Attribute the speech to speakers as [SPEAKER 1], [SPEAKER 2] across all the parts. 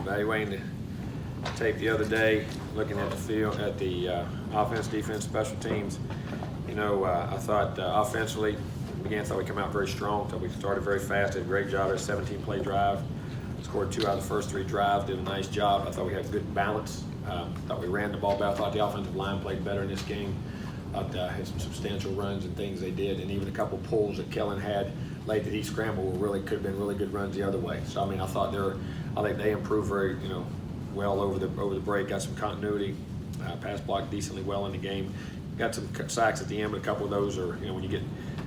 [SPEAKER 1] evaluating the tape the other day, looking at the field, at the offense, defense, special teams. I thought offensively, I thought we come out very strong. Thought we started very fast, did a great job at a 17-play drive. Scored 2 out of the first 3 drives, did a nice job. I thought we had good balance. Thought we ran the ball better. I thought the offensive line played better in this game. Thought had some substantial runs and things they did, and even a couple pulls that Kellen had late that he scrambled could have been really good runs the other way. So I thought I think they improved very well over the break. Got some continuity, pass blocked decently well in the game. Got some sacks at the end, but a couple of those are when you get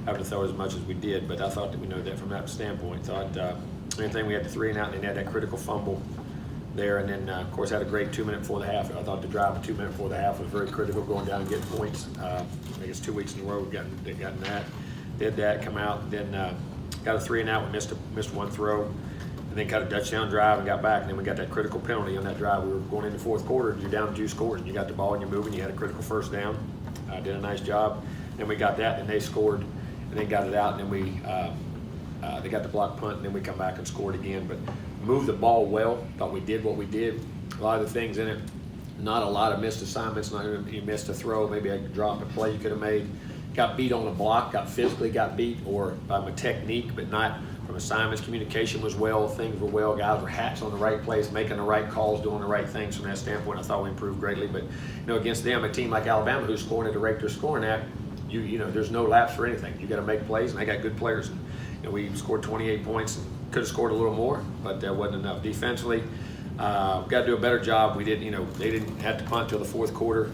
[SPEAKER 1] having to throw as much as we did. But I thought that we know that from that standpoint. Thought anything we had the 3 and out, and they had that critical fumble there, and then of course had a great 2 minute before the half. I thought the drive of 2 minutes before the half was very critical, going down and getting points. I think it's 2 weeks in a row we've gotten that. Did that, come out, and then got a 3 and out. We missed one throw, and then got a touchdown drive and got back, and then we got that critical penalty on that drive. We were going into the fourth quarter, and you're down 2 scores, and you got the ball and you're moving. You had a critical first down. Did a nice job. Then we got that, and they scored, and then got it out, and then they got the block punt, and then we come back and scored again. But moved the ball well. Thought we did what we did. A lot of the things in it, not a lot of missed assignments. Not even you missed a throw, maybe a drop, a play you could have made. Got beat on a block, physically got beat, or by my technique, but not from assignments. Communication was well, things were well. Guys were hats on the right place, making the right calls, doing the right things from that standpoint. I thought we improved greatly. But against them, a team like Alabama who's scoring at the rate they're scoring at, there's no laps for anything. You got to make plays, and they got good players. And we scored 28 points. Could have scored a little more, but that wasn't enough. Defensively, got to do a better job. We didn't, they didn't have to punt till the fourth quarter.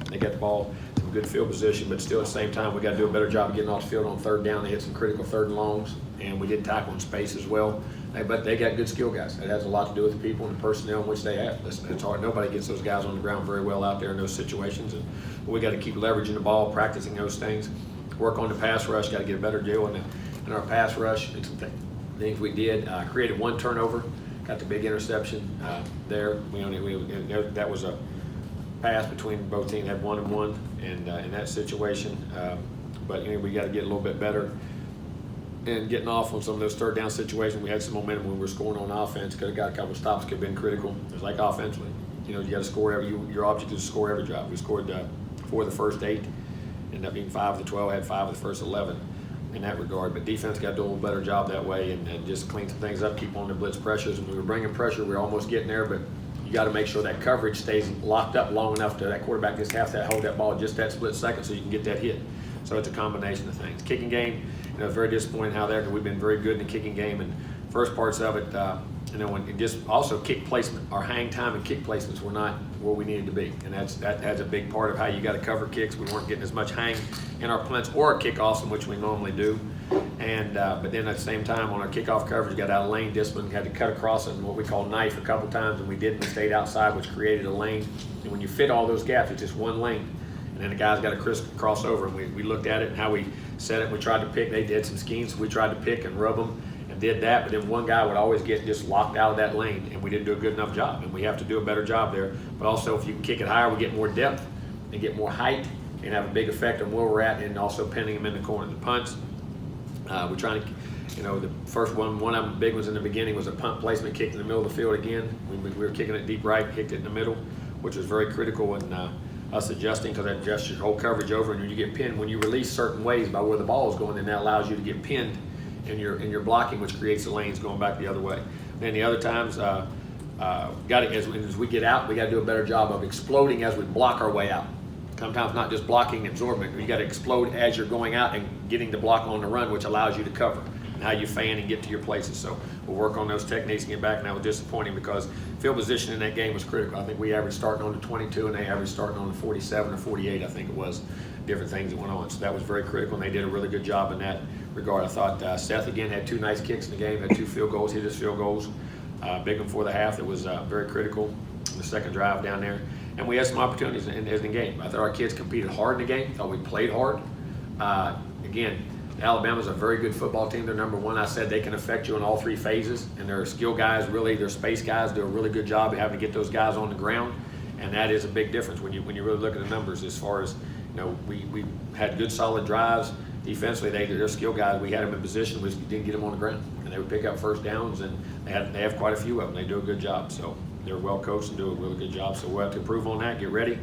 [SPEAKER 1] They got the ball in good field position, but still at the same time, we got to do a better job of getting off the field on third down. They hit some critical third and longs, and we didn't tackle in space as well. But they got good skill guys. It has a lot to do with the people and the personnel in which they have. Listen, it's hard. Nobody gets those guys on the ground very well out there in those situations, and we got to keep leveraging the ball, practicing those things. Work on the pass rush. Got to get a better deal in our pass rush. And some things we did. Created 1 turnover. Got the big interception there. That was a pass between both teams. Had 1 and 1, and in that situation. But we got to get a little bit better. And getting off on some of those third down situations, we had some momentum when we were scoring on offense. Could have got a couple of stops, could have been critical. It was like offensively. You got to score your object is to score every drive. We scored 4 of the first 8, ended up being 5 of the 12, had 5 of the first 11 in that regard. But defense got to do a little better job that way and just clean some things up, keep on the blitz pressures. And we were bringing pressure, we were almost getting there, but you got to make sure that coverage stays locked up long enough to that quarterback just have to hold that ball just that split second so you can get that hit. So it's a combination of things. Kicking game, very disappointing how there, because we've been very good in the kicking game, and first parts of it, and just also kick placement. Our hang time and kick placements were not where we needed to be, and that's a big part of how you got to cover kicks. We weren't getting as much hang in our punts or our kickoffs, in which we normally do, and but then at the same time on our kickoff coverage, got out of lane discipline, had to cut across in what we call knife a couple times, and we didn't. We stayed outside, which created a lane, and when you fit all those gaps, it's just one lane. And then the guys got to cross over, and we looked at it and how we set it. We tried to pick. They did some schemes. We tried to pick and rub them and did that. But then one guy would always get just locked out of that lane, and we didn't do a good enough job. And we have to do a better job there. But also, if you can kick it higher, we get more depth and get more height and have a big effect on where we're at, and also pinning them in the corner. The punts, we're trying to, the first one of the big ones in the beginning was a punt placement, kicked in the middle of the field again. We were kicking it deep right, kicked it in the middle, which was very critical. And us adjusting, because that adjusts your whole coverage over, and when you get pinned, when you release certain ways by where the ball is going, then that allows you to get pinned in your blocking, which creates the lanes going back the other way. Then the other times, as we get out, we got to do a better job of exploding as we block our way out. Sometimes not just blocking and absorbing, you got to explode as you're going out and getting the block on the run, which allows you to cover. And how you fan and get to your places. So we'll work on those techniques and get back, and that was disappointing because field position in that game was critical. I think we averaged starting on the 22, and they averaged starting on the 47 or 48, I think it was, different things that went on. So that was very critical, and they did a really good job in that regard. I thought Seth, again, had 2 nice kicks in the game, had 2 field goals, hit his field goals. Big one for the half. It was very critical in the second drive down there. And we had some opportunities in the game. I thought our kids competed hard in the game. I thought we played hard. Again, Alabama's a very good football team. They're number 1. I said they can affect you in all 3 phases, and their skill guys, really, their space guys do a really good job of having to get those guys on the ground, and that is a big difference when you really look at the numbers. As far as we had good solid drives, defensively, they're skill guys. We had them in position, we just didn't get them on the ground, and they would pick up first downs, and they have quite a few of them. They do a good job, so they're well coached and do a really good job. So we'll have to improve on that, get ready.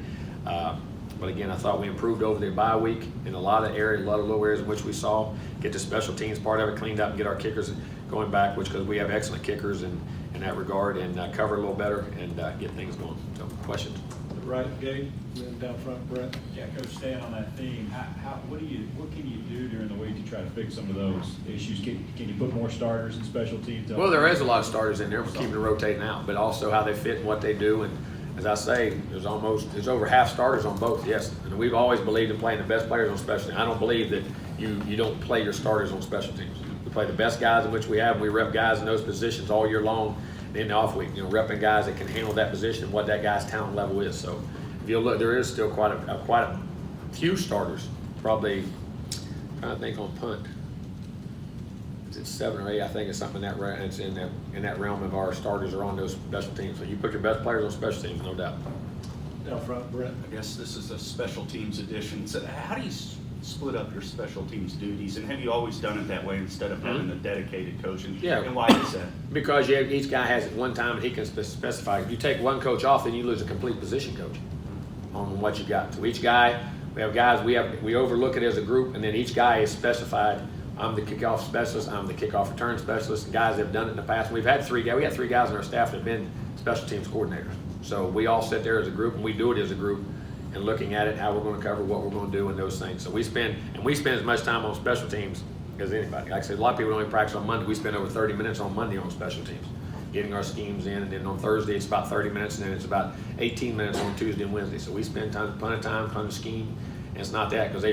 [SPEAKER 1] But again, I thought we improved over the bye week in a lot of little areas in which we saw, get the special teams part of it cleaned up and get our kickers going back, which because we have excellent kickers in that regard, and cover a little better and get things going. So questions?
[SPEAKER 2] Right, Gabe, then down front, Brett.
[SPEAKER 3] Yeah, Coach, staying on that theme, what can you do during the week to try to fix some of those issues? Can you put more starters and special teams?
[SPEAKER 1] Well, there is a lot of starters in there. We're keeping it rotating out, but also how they fit and what they do. And as I say, there's over half starters on both. Yes, and we've always believed in playing the best players on special teams. I don't believe that you don't play your starters on special teams. We play the best guys in which we have. And we rep guys in those positions all year long. In the off week, repping guys that can handle that position and what that guy's talent level is. So if you look, there is still quite a few starters. Probably, I'm trying to think on punt. Is it 7 or 8? I think it's something in that it's in that realm of our starters are on those special teams. So you put your best players on special teams, no doubt.
[SPEAKER 2] Down front, Brett.
[SPEAKER 4] I guess this is a special teams edition. So how do you split up your special teams duties, and have you always done it that way instead of having a dedicated coach? And why is that?
[SPEAKER 1] Because each guy has it one time and he can specify. If you take one coach off, then you lose a complete position coach on what you got. So each guy, we have guys, we overlook it as a group, and then each guy is specified. I'm the kickoff specialist, I'm the kickoff return specialist, and guys have done it in the past. We had three guys on our staff that have been special teams coordinators. So we all sit there as a group and we do it as a group, and looking at it, how we're going to cover, what we're going to do, and those things. So we spend as much time on special teams as anybody. Like I said, a lot of people only practice on Monday. We spend over 30 minutes on Monday on special teams, getting our schemes in, and then on Thursday it's about 30 minutes, and then it's about 18 minutes on Tuesday and Wednesday. So we spend ton of time, ton of scheme, and it's not that because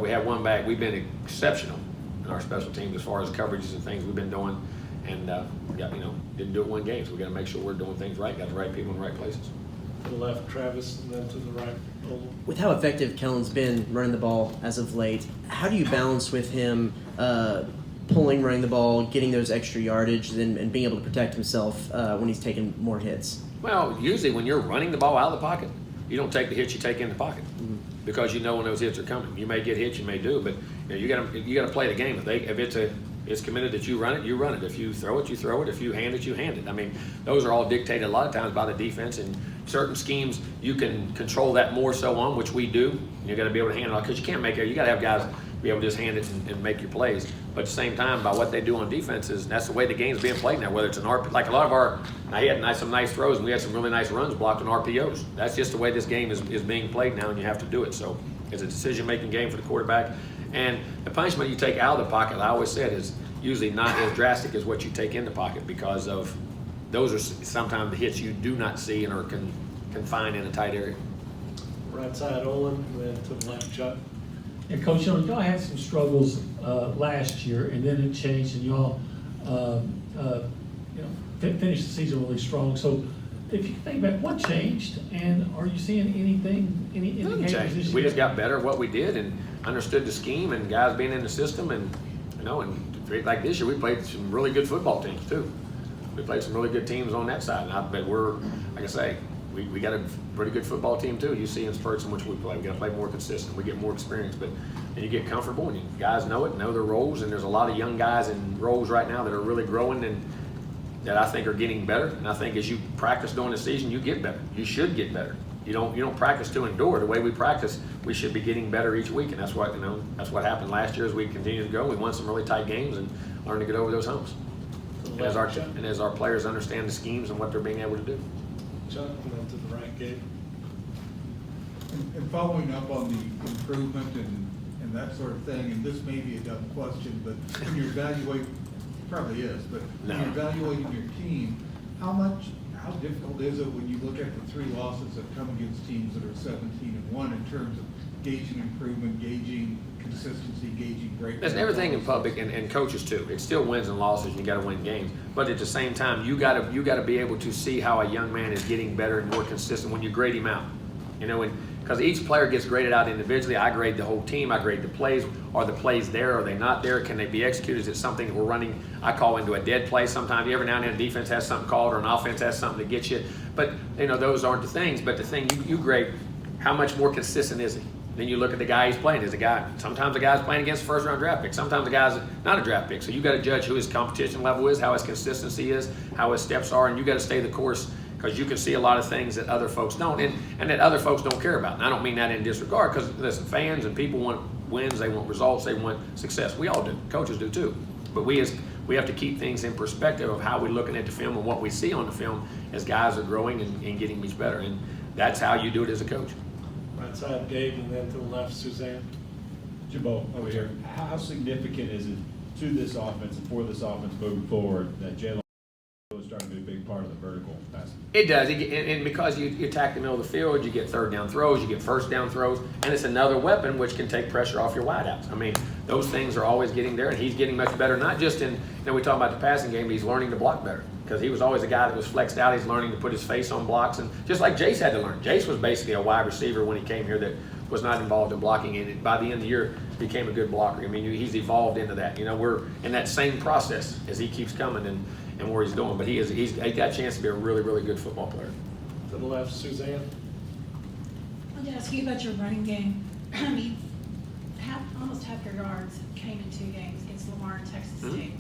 [SPEAKER 1] we have one back. We've been exceptional in our special teams as far as coverages and things we've been doing, and didn't do it one game. So we got to make sure we're doing things right, got the right people in the right places.
[SPEAKER 2] To the left, Travis, and then to the right, Ole.
[SPEAKER 5] With how effective Kellen's been running the ball as of late, how do you balance with him running the ball, getting those extra yardage, and being able to protect himself when he's taking more hits?
[SPEAKER 1] Well, usually when you're running the ball out of the pocket, you don't take the hits you take in the pocket because you know when those hits are coming. You may get hit, you may do, but you got to play the game. If it's committed that you run it, you run it. If you throw it, you throw it. If you hand it, you hand it. I mean, those are all dictated a lot of times by the defense, and certain schemes you can control that more so on, which we do. You got to be able to handle it because you can't make it. You got to have guys be able to just hand it and make your plays. But at the same time, by what they do on defenses, that's the way the game's being played now. Whether it's an RP, like a lot of our, I had some nice throws and we had some really nice runs blocked on RPOs. That's just the way this game is being played now, and you have to do it. So it's a decision-making game for the quarterback. And the punishment you take out of the pocket, I always said, is usually not as drastic as what you take in the pocket because of those are sometimes the hits you do not see and are confined in a tight area.
[SPEAKER 2] Right side, Olin, and then to the left, Chuck.
[SPEAKER 6] Yeah, Coach, y'all had some struggles last year, and then it changed, and y'all finished the season really strong. So if you think back, what changed, and are you seeing anything, any indicators this year?
[SPEAKER 1] We just got better at what we did and understood the scheme and guys being in the system, and and like this year we played some really good football teams too. We played some really good teams on that side, and I bet we're, like I say, we got a pretty good football team too. You see in spurts in which we play. We got to play more consistent. We get more experience, but then you get comfortable and guys know their roles, and there's a lot of young guys in roles right now that are really growing and that I think are getting better. And I think as you practice during the season, you get better. You should get better. You don't practice to endure. The way we practice, we should be getting better each week, and that's what happened last year as we continue to go. We won some really tight games and learned to get over those humps. And as our players understand the schemes and what they're being able to do.
[SPEAKER 2] Chuck, and then to the right, Gabe.
[SPEAKER 7] And following up on the improvement and that sort of thing, and this may be a dumb question, but when you're evaluating, probably is, but when you're evaluating your team, how difficult is it when you look at the 3 losses that come against teams that are 17-1 in terms of gauging improvement, gauging consistency, gauging breakdown?
[SPEAKER 1] There's everything in public and coaches too. It's still wins and losses. You got to win games, but at the same time, you got to be able to see how a young man is getting better and more consistent when you grade him out. Because each player gets graded out individually. I grade the whole team. I grade the plays. Are the plays there? Are they not there? Can they be executed? Is it something that we're running? I call into a dead play sometimes. Every now and then a defense has something called or an offense has something to get you. But those aren't the things. But the thing you grade, how much more consistent is he? Then you look at the guy he's playing. Sometimes the guy's playing against a first-round draft pick. Sometimes the guy's not a draft pick. So you got to judge who his competition level is, how his consistency is, how his steps are, and you got to stay the course because you can see a lot of things that other folks don't, and that other folks don't care about. And I don't mean that in disregard because, listen, fans and people want wins, they want results, they want success. We all do. Coaches do too. But we have to keep things in perspective of how we're looking at the film and what we see on the film as guys are growing and getting much better. And that's how you do it as a coach.
[SPEAKER 2] Right side, Gabe, and then to the left, Suzanne.
[SPEAKER 3] Jimbo, over here, how significant is it to this offense and for this offense moving forward that Jalen is starting to be a big part of the vertical passing?
[SPEAKER 1] It does, and because you attack the middle of the field, you get third down throws, you get first down throws, and it's another weapon which can take pressure off your wideouts. I mean, those things are always getting there, and he's getting much better, not just in, we talk about the passing game, but he's learning to block better. Because he was always a guy that was flexed out. He's learning to put his face on blocks, and just like Jace had to learn. Jace was basically a wide receiver when he came here that was not involved in blocking, and by the end of the year became a good blocker. I mean, he's evolved into that. We're in that same process as he keeps coming and where he's doing. But he's got a chance to be a really, really good football player.
[SPEAKER 2] To the left, Suzanne.
[SPEAKER 8] I wanted to ask you about your running game. Almost half your yards came in 2 games against Lamar and Texas State.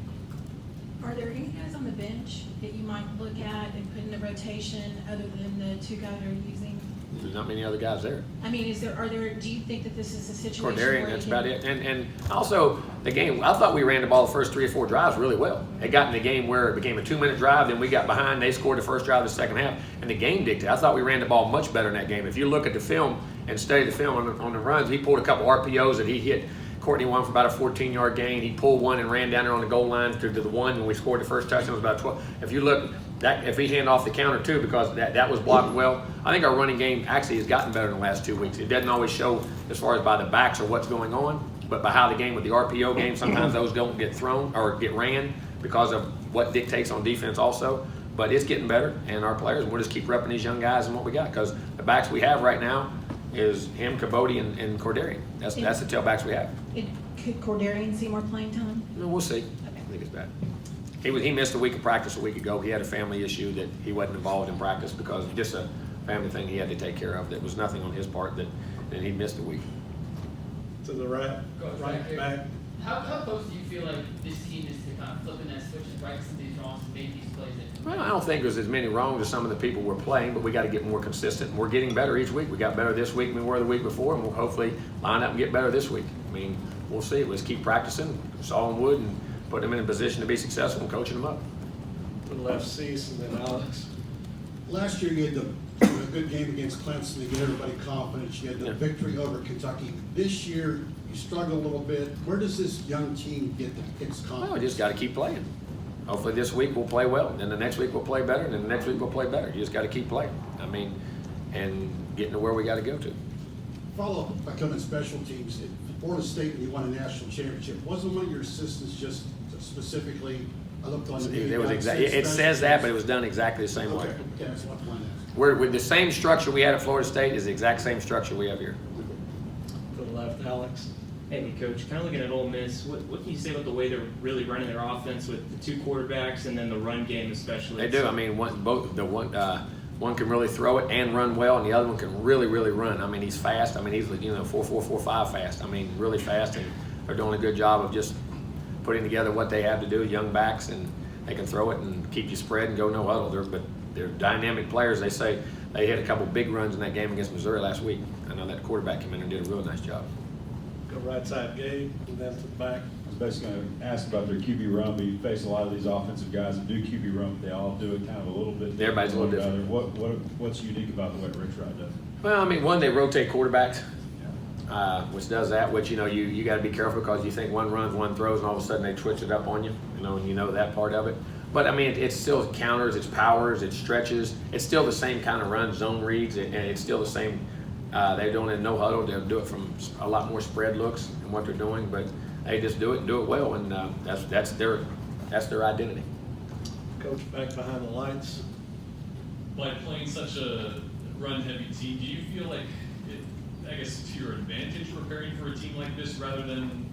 [SPEAKER 8] Are there any guys on the bench that you might look at and put in the rotation other than the 2 guys they're using?
[SPEAKER 1] There's not many other guys there.
[SPEAKER 8] I mean, do you think that this is a situation
[SPEAKER 1] Cordarian,
[SPEAKER 8] where
[SPEAKER 1] that's
[SPEAKER 8] you can-
[SPEAKER 1] about it. And also the game, I thought we ran the ball the first 3 or 4 drives really well. It got in the game where it became a 2-minute drive, then we got behind, they scored the first drive of the second half, and the game dictated. I thought we ran the ball much better in that game. If you look at the film and study the film on the runs, he pulled a couple RPOs that he hit Courtney one for about a 14-yard gain. He pulled one and ran down there on the goal line to the one when we scored the first touchdown. It was about 12. If you look, if he hand off the counter too, because that was blocked well, I think our running game actually has gotten better in the last 2 weeks. It doesn't always show as far as by the backs or what's going on, but by how the game with the RPO game, sometimes those don't get thrown or get ran because of what dictates on defense also. But it's getting better, and our players, we'll just keep repping these young guys and what we got, because the backs we have right now is him, Cabody, and Cordarian. That's the tailbacks we have.
[SPEAKER 8] Could Cordarian see more playing time?
[SPEAKER 1] No, we'll see. I think it's bad. He missed a week of practice a week ago. He had a family issue that he wasn't involved in practice because of just a family thing he had to take care of. That was nothing on his part. That he missed a week.
[SPEAKER 2] To the right,
[SPEAKER 9] Coach,
[SPEAKER 2] right back.
[SPEAKER 9] How close do you feel like this team is to kind of flipping that switch and right some of these wrongs and make these plays?
[SPEAKER 1] Well, I don't think there's as many wrongs as some of the people we're playing, but we got to get more consistent. We're getting better each week. We got better this week than we were the week before, and we'll hopefully line up and get better this week. I mean, we'll see. Let's keep practicing, sawing wood, and put them in a position to be successful and coaching them up.
[SPEAKER 2] To the left, Cease, and then Alex.
[SPEAKER 10] Last year, you had a good game against Clemson to get everybody confidence. You had the victory over Kentucky. This year, you struggle a little bit. Where does this young team get its confidence?
[SPEAKER 1] Well, we just got to keep playing. Hopefully this week we'll play well, then the next week we'll play better, and then the next week we'll play better. You just got to keep playing. I mean, and getting to where we got to go to.
[SPEAKER 10] Follow up by coming special teams. At Florida State, when you won a national championship, wasn't one of your assistants just specifically? I looked on the
[SPEAKER 1] It was exactly. It says that, but it was done exactly the same way.
[SPEAKER 10] Okay, that's what I wanted to ask.
[SPEAKER 1] We're with the same structure we had at Florida State is the exact same structure we have here.
[SPEAKER 2] To the left, Alex.
[SPEAKER 11] Hey, Coach, kind of looking at Ole Miss, what can you say about the way they're really running their offense with the 2 quarterbacks and then the run game especially?
[SPEAKER 1] They do. I mean, one can really throw it and run well, and the other one can really, really run. I mean, he's fast. I mean, he's 4.45 fast. I mean, really fast, and they're doing a good job of just putting together what they have to do. Young backs, and they can throw it and keep you spread and go no huddle. But they're dynamic players. They say they hit a couple big runs in that game against Missouri last week. I know that quarterback came in and did a real nice job.
[SPEAKER 2] Go right side, Gabe, and then to the back.
[SPEAKER 3] I was basically going to ask about their QB run, but you face a lot of these offensive guys that do QB run, but they all do it kind of a little bit different.
[SPEAKER 1] Everybody's a little different.
[SPEAKER 3] What's unique about the way Rich Rod does it?
[SPEAKER 1] Well, I mean, one, they rotate quarterbacks, which does that, which, you got to be careful because you think one runs, one throws, and all of a sudden they twitch it up on you, and you know that part of it. But, I mean, it's still counters, it's powers, it's stretches. It's still the same kind of run, zone reads, and it's still the same. They're doing it in no huddle. They'll do it from a lot more spread looks and what they're doing, but they just do it and do it well, and that's their identity.
[SPEAKER 2] Coach, back behind the lights.
[SPEAKER 12] By playing such a run-heavy team, do you feel like I guess to your advantage preparing for a team like this rather than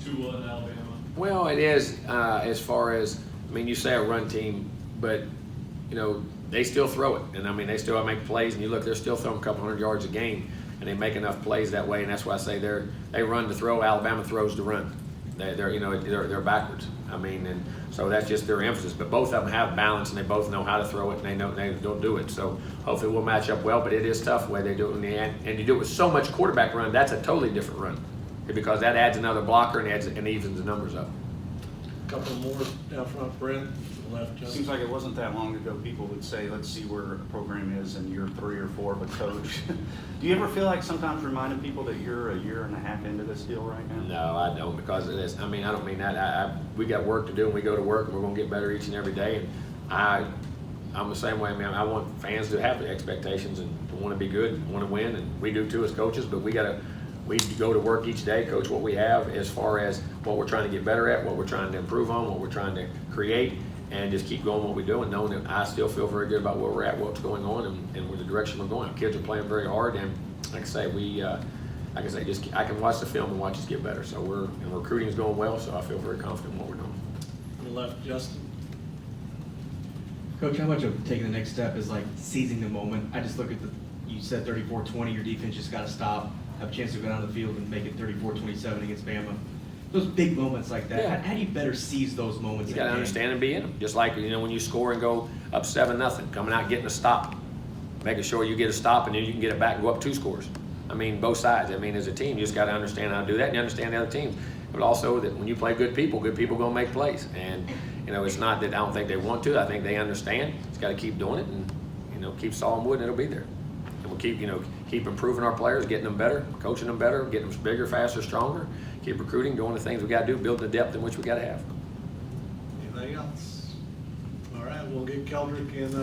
[SPEAKER 12] Tua and Alabama?
[SPEAKER 1] Well, it is as far as, I mean, you say a run team, but they still throw it, and I mean they still make plays. And you look, they're still throwing a couple hundred yards a game. and they make enough plays that way, and that's why I say they run to throw, Alabama throws to run. They're backwards. I mean, and so that's just their emphasis. But both of them have balance, and they both know how to throw it, and they know they don't do it. So hopefully we'll match up well. But it is tough the way they do it in the end. And you do it with so much quarterback run, that's a totally different run, because that adds another blocker and evens the numbers up.
[SPEAKER 2] Couple more down front, Brent, to the left, Justin.
[SPEAKER 4] Seems like it wasn't that long ago people would say, let's see where a program is in year 3 or 4 of a coach. Do you ever feel like sometimes reminding people that you're a year and a half into this deal right now?
[SPEAKER 1] No, I don't, because of this. I mean, I don't mean that. We got work to do, and we go to work, and we're going to get better each and every day. And I'm the same way. I mean, I want fans to have the expectations and to want to be good and want to win, and we do too as coaches. But we go to work each day, coach what we have as far as what we're trying to get better at, what we're trying to improve on, what we're trying to create, and just keep going what we do, and knowing that I still feel very good about where we're at, what's going on, and where the direction we're going. Kids are playing very hard, and like I say, just I can watch the film and watch us get better. So recruiting is going well, so I feel very confident in what we're doing.
[SPEAKER 2] To the left, Justin.
[SPEAKER 11] Coach, how much of taking the next step is like seizing the moment? I just look at you said 34-20, your defense just got to stop, have a chance to go down the field and make it 34-27 against Bama. Those big moments like that,
[SPEAKER 1] Yeah.
[SPEAKER 11] how do you better seize those moments?
[SPEAKER 1] You got to understand and be in them. Just like, when you score and go up 7-0, coming out and getting a stop, making sure you get a stop, and then you can get it back and go up 2 scores. I mean, both sides. I mean, as a team, you just got to understand how to do that, and you understand the other teams. But also that when you play good people going to make plays. And, it's not that I don't think they want to. I think they understand. It's got to keep doing it, and, keep sawing wood, and it'll be there. And we'll keep improving our players, getting them better, coaching them better, getting them bigger, faster, stronger. Keep recruiting, doing the things we got to do, building the depth in which we got to have.
[SPEAKER 2] Anything else? All right, we'll get Keldrick in.